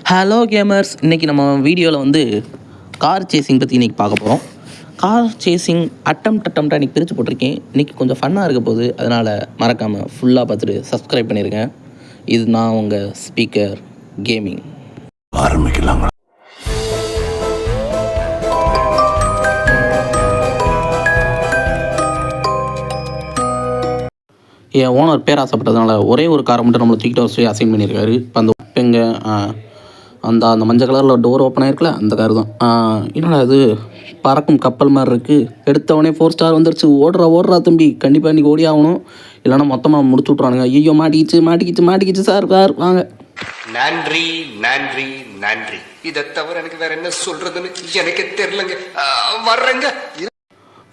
Hello gamers, இன்றைக்கி நம்ம வீடியோவில் வந்து கார் சேசிங் பற்றி இன்றைக்கி பார்க்க போகிறோம். கார் சேசிங் அட்டம்ப்டாக இன்றைக்கி பிரித்து போட்டிருக்கேன். இன்றைக்கி கொஞ்சம் ஃபன்னாக இருக்க போகுது, அதனால் மறக்காமல் ஃபுல்லாக பார்த்துட்டு சப்ஸ்கிரைப் பண்ணியிருக்கேன். இது நான் உங்கள் ஸ்பீக்கர் கேமிங். ஆரம்பிக்கலாங்களா? என் ஓனர் பேராசைப்பட்டதுனால ஒரே ஒரு காரை மட்டும் நம்மளை தூக்கிட்டு வர சொல்லி அசைன் பண்ணியிருக்காரு. இப்போ அந்த உப்பெங்க அந்த மஞ்சள் கலரில் டோர் ஓப்பன் ஆகிருக்குல்ல, அந்த கார் தான். என்னடா இது பறக்கும் கப்பல் மாதிரி இருக்குது. எடுத்தவொடனே 4 ஸ்டார் வந்துருச்சு. ஓடுறா தம்பி, கண்டிப்பாக இன்றைக்கி ஓடி ஆகணும், இல்லைன்னா மொத்தமாக முடிச்சு விட்றானுங்க. ஐயோ மாட்டிக்கிச்சு சார் வாங்க. நன்றி நன்றி நன்றி, இதை தவிர எனக்கு வேற என்ன சொல்றதுன்னு எனக்கு தெரியலங்க. வர்றேங்க.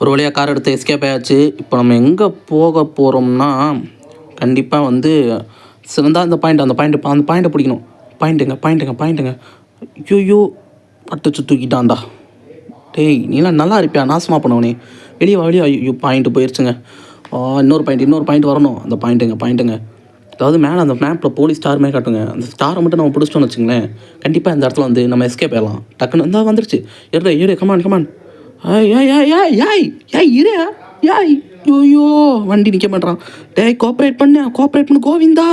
ஒரு வழியாக கார் எடுத்து எஸ்கேப் ஆயாச்சு. இப்போ நம்ம எங்கே போக போகிறோம்னா, கண்டிப்பாக வந்து சிறந்தா அந்த பாயிண்ட்டை பிடிக்கணும். பாயிண்ட்டுங்க. ஐயோ பட்டுச்சு தூக்கிட்டான்டா. டேய், நீலாம் நல்லா இருப்பியா? நாசமாக பண்ணவனே, வெளியே ஐயோ பாயிண்ட்டு போயிடுச்சுங்க. இன்னொரு பாயிண்ட் வரணும். அந்த பாயிண்ட்டுங்க அதாவது மேலே அந்த மேப்பில் போலீஸ் ஸ்டார் மாதிரி காட்டுங்க. அந்த ஸ்டாரை மட்டும் நம்ம பிடிச்சிட்டோன்னு வச்சுங்களேன், கண்டிப்பாக இந்த இடத்துல வந்து நம்ம எஸ்கேப் ஆகலாம். டக்குன்னு இருந்தால் வந்துருச்சு. ஏறு கமான். ஐயோ வண்டி நிற்க மாட்டான். டேய், கோஆப்ரேட் பண்ணு கோவிந்தா,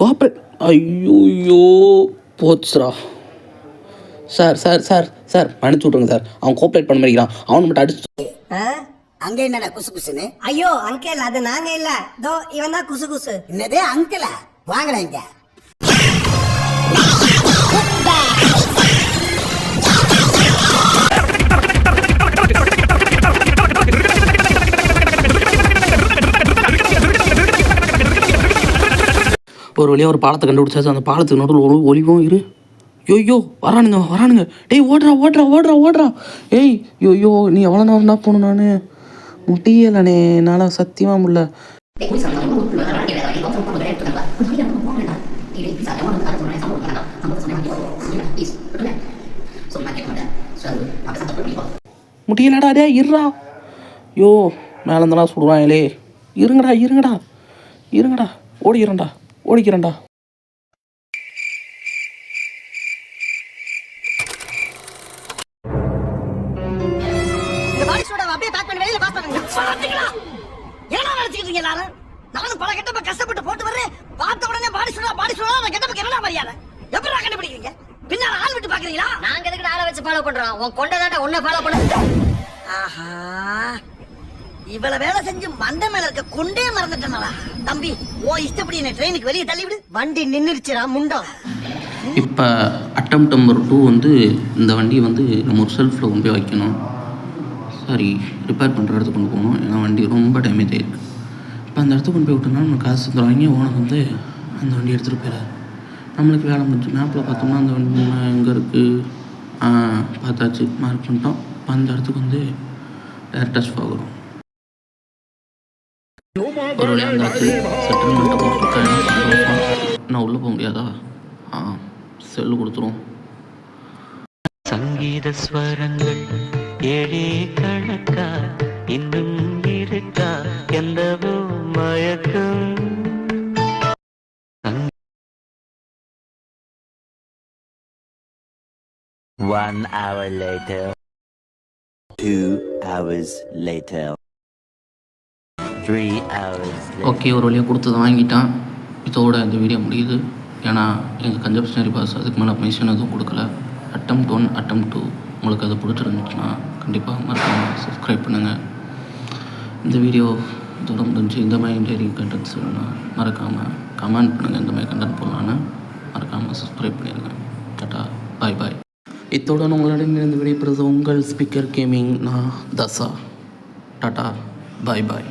கோஆப்ரேட். ஐயோ போச்சுரா. சார் மன்னிச்சு விட்ருங்க சார், அவன் கோஆப்ரேட் பண்ண மாதிரிக்கிறான். அவனை மட்டும் அடிச்சு. அங்க என்னடா குசுன்னு? ஐயோ அங்கிள், அது நாங்க இல்ல, தோ இவன் தான் குசு. என்னதே அங்கிளா? வாங்கடா இங்க. ஒரு வழியாக ஒரு பாலத்தை கண்டுபிடிச்சாச்சு. அந்த பாலத்துக்கு நடுவில் ஒளிவும் இரு. ஐயோ வரானுங்க. டேய் ஓடுறா. ஏய் ஐயோ, நீ எவ்வளோ நேரம் தான் போகணும்? நான் முடியலண்ணே, என்னால் சத்தியமாக முடியல. முடியலடா. டே இருடா. ஐயோ மேலே இருந்தாலும் சுடுவாங்களே. இருங்கடா ஓடிக்கிறேன்டா. நானும் பல கெட்டப்ப கஷ்டப்பட்டு போட்டு வர்றேன். பார்த்த உடனே பாடி சொல்றா அந்த கெட்டப்ப என்னடா மரியாதை? எப்படா கண்டுபிடிக்கிறீங்க? பின்னால ஆள் விட்டு பாக்குறீங்களா? நாங்க எதுக்கு ஆளை வச்சு ஃபாலோ பண்றோம்? உன் கொண்டதாட்ட உன்னை ஃபாலோ பண்ண. ஆஹா, இவ்வளவு வேலை செஞ்சு மண்டை மேல இருக்க கொண்டே மறந்துட்டேனா? தம்பி, ஓ இஷ்டப்படி என்ன ட்ரெயினுக்கு வெளியே தள்ளிவிடு. வண்டி நின்றுச்சுடா முண்டம். இப்போ அட்டம் நம்பர் 2 வந்து இந்த வண்டியை வந்து நம்ம ஒரு செல்ஃபில் கொண்டு போய் வைக்கணும். சாரி, ரிப்பேர் பண்ணுற இடத்துக்கு கொண்டு போகணும். ஏன்னா வண்டி ரொம்ப டேமேஜ் ஆகிருக்கு. இப்போ அந்த இடத்துக்கு கொண்டு போய் விட்டோம்னா நம்ம காசு தருவாங்க. ஓனர் வந்து அந்த வண்டி எடுத்துகிட்டு போயிடாது. நம்மளுக்கு வேலை முடிஞ்சு. மேப்பில் பார்த்தோம்னா அந்த வண்டி எங்கே இருக்குது பார்த்தாச்சு, மார்க் பண்ணிட்டோம். அந்த இடத்துக்கு வந்து டேரக்டாக போகிறோம். ஒரு வழியாக அந்த இடத்துக்கு செட்டில்மெண்ட்டை போட்டு நான் உள்ளே போக முடியாதா? செல்லு கொடுத்துரும். சங்கீத ஸ்வரங்கள் ஏழே கணக்கா இன்னும் இருக்கா எந்தவோ மயக்கம். One hour later, 2 hours later, 3 hours later. Okay, ஒரு வழியாக கொடுத்தது வாங்கிட்டான். இதோட இந்த வீடியோ முடியுது. ஏன்னா எங்கள் கன்ஜப்ஷனரி பாஸ் அதுக்கு மேலே மிஷன் எதுவும் கொடுக்கல. அட்டம்ப்ட் 1 அட்டம்ப்ட் 2 உங்களுக்கு அது பிடிச்சிருந்துச்சுன்னா கண்டிப்பாக மறக்காமல் சப்ஸ்கிரைப் பண்ணுங்கள். இந்த வீடியோ இதோட முடிஞ்சு. இந்த மாதிரி இன்டீரியர் கண்டென்ட்ஸ் வேணும்னா மறக்காமல் கமெண்ட் பண்ணுங்கள். இந்த மாதிரி கண்டென்ட் போடலான்னு மறக்காமல் சப்ஸ்கிரைப் பண்ணிடுங்க. டாட்டா, பாய். இத்துடன் உங்களிடம் இருந்து விடைபெறுவது உங்கள் ஸ்பீக்கர் கேமிங். நான் தசா. டாட்டா, பாய்.